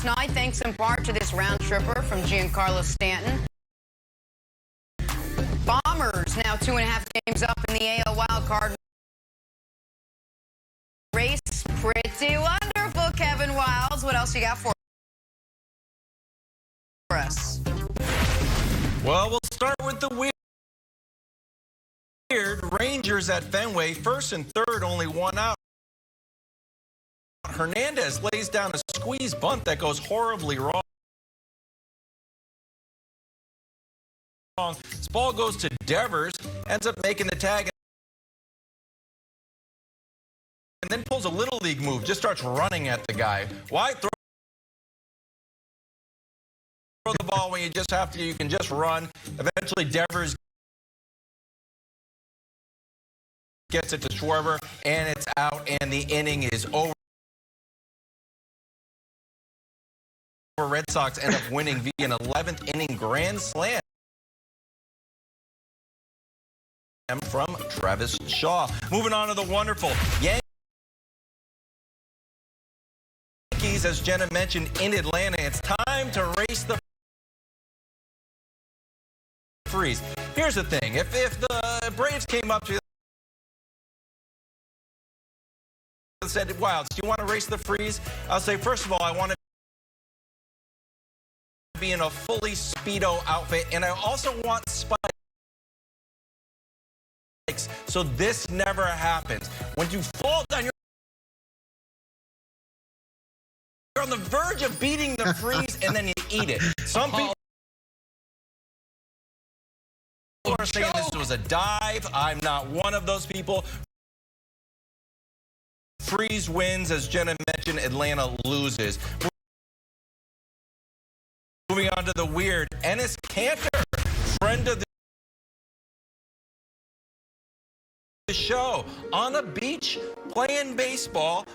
last night, thanks in part to this round tripper from Giancarlo Stanton. Bombers now 2.5 games up in the AL wildcard race. Pretty wonderful, Kevin Wilds. What else you got for us? Well, we'll start with the weird. Rangers at Fenway, first and third, only one out. Hernandez lays down a squeeze bunt that goes horribly wrong. This ball goes to Devers, ends up making the tag, and then pulls a little league move, just starts running at the guy. Why throw the ball when you just have to? You can just run. Eventually, Devers gets it to Schwarber, and it's out, and the inning is over. Red Sox end up winning via an 11th inning grand slam from Travis Shaw. Moving on to the wonderful Yankees, as Jenna mentioned, in Atlanta. It's time to race the freeze. Here's the thing. If the Braves came up to and said, Wilds, do you want to race the freeze? I'll say, first of all, I want to be in a fully Speedo outfit, and I also want spikes, so this never happens. When you fall down, you're on the verge of beating the freeze, and then you eat it. Some people are saying this was a dive. I'm not one of those people. Freeze wins, as Jenna mentioned. Atlanta loses. Moving on to the weird, Enes Kanter, friend of the show, on a beach playing baseball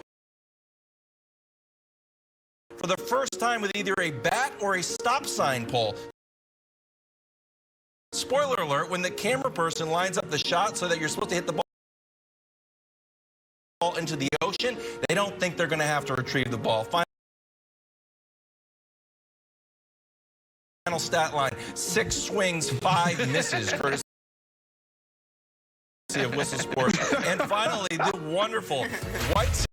for the first time with either a bat or a stop sign pole. Spoiler alert, when the camera person lines up the shot so that you're supposed to hit the ball into the ocean, they don't think they're going to have to retrieve the ball. Final stat line, 6 swings, 5 misses, courtesy of Whistle Sports. And finally, the wonderful White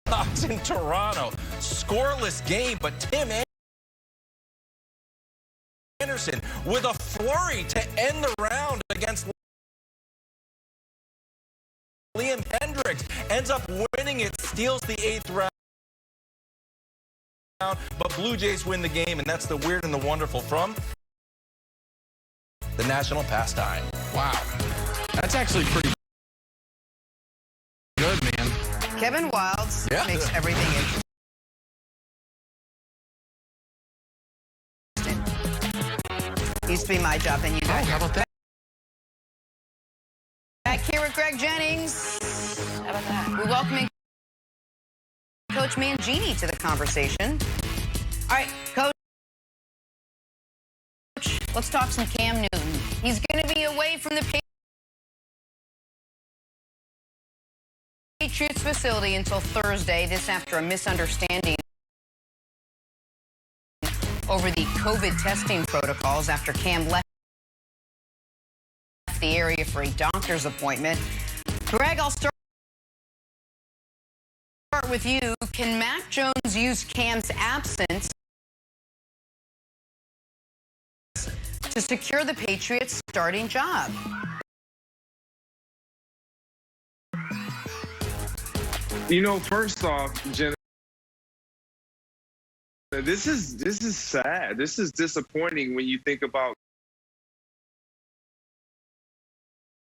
Sox in Toronto. Scoreless game, but Tim Anderson with a flurry to end the round against Liam Hendricks, ends up winning it, steals the 8th round. But Blue Jays win the game, and that's the weird and the wonderful from the national pastime. Wow. That's actually pretty good, man. Kevin Wilds makes everything interesting. Used to be my job, and you got how about that? Back here with Greg Jennings. How about that? We're welcoming Coach Mangini to the conversation. All right, Coach, let's talk some Cam Newton. He's going to be away from the Patriots facility until Thursday. This after a misunderstanding over the COVID testing protocols after Cam left the area for a doctor's appointment. Greg, I'll start with you. Can Mac Jones use Cam's absence to secure the Patriots' starting job? You know, first off, Jenna, this is sad. This is disappointing when you think about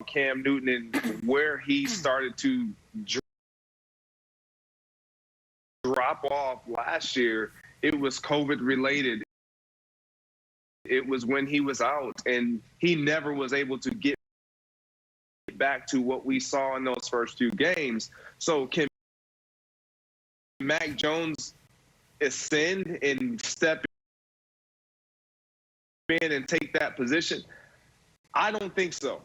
Cam Newton and where he started to drop off last year. It was COVID related. It was when he was out, and he never was able to get back to what we saw in those first 2 games. So can Mac Jones ascend and step in and take that position? I don't think so.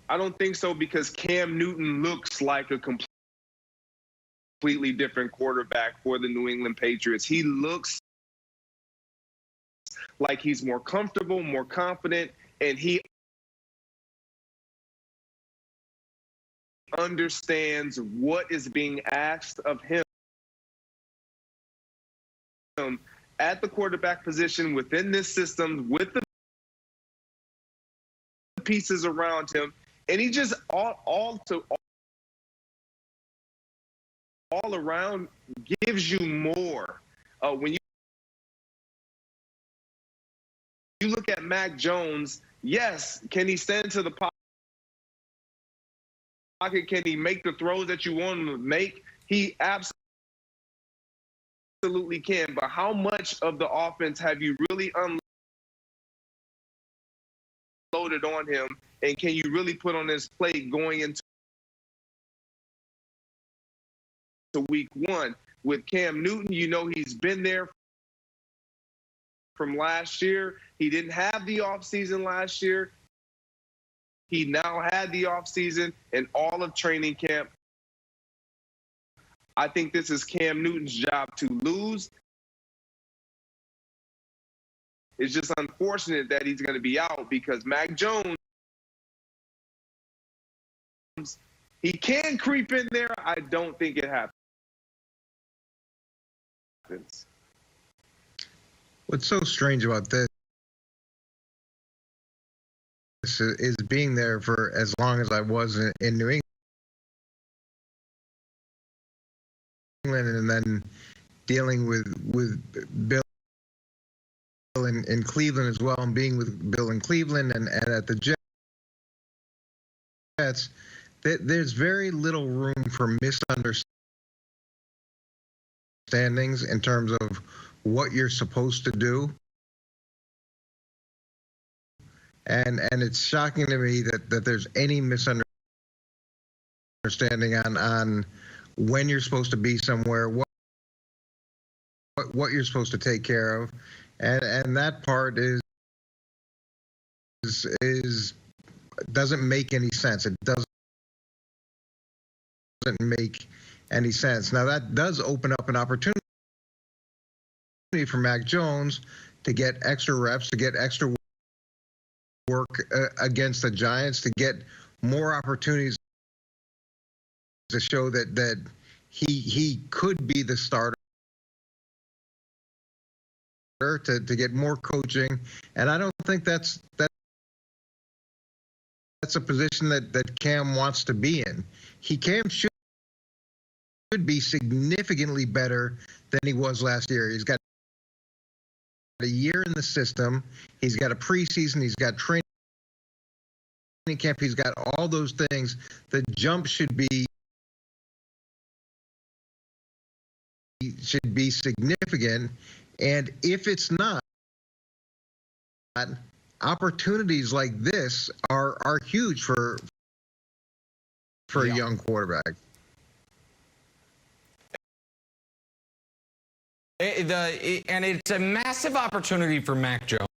I don't think so, because Cam Newton looks like a complete completely different quarterback for the New England Patriots. He looks like he's more comfortable, more confident, and he understands what is being asked of him at the quarterback position within this system with the pieces around him. And he just all around gives you more. When you look at Mac Jones, yes, can he stand to the pocket? Can he make the throws that you want him to make? He absolutely can. But how much of the offense have you really unloaded on him? And can you really put on his plate going into week one? With Cam Newton, you know he's been there from last year. He didn't have the offseason last year. He now had the offseason and all of training camp. I think this is Cam Newton's job to lose. It's just unfortunate that he's going to be out because Mac Jones, he can creep in there. I don't think it happens. What's so strange about this is being there for as long as I was in New England and then dealing with Bill in Cleveland as well, and being with Bill in Cleveland and at the Jets, there's very little room for misunderstandings in terms of what you're supposed to do. And it's shocking to me that there's any misunderstanding on when you're supposed to be somewhere, what you're supposed to take care of, and that part doesn't make any sense. It doesn't make any sense. Now that does open up an opportunity for Mac Jones to get extra reps, to get extra work against the Giants, to get more opportunities to show that he could be the starter, to get more coaching. And I don't think that's a position that Cam wants to be in. Cam should be significantly better than he was last year. He's got a year in the system. He's got a preseason. He's got training camp. He's got all those things. The jump should be significant. And if it's not, opportunities like this are huge for a young quarterback. And it's a massive opportunity for Mac Jones.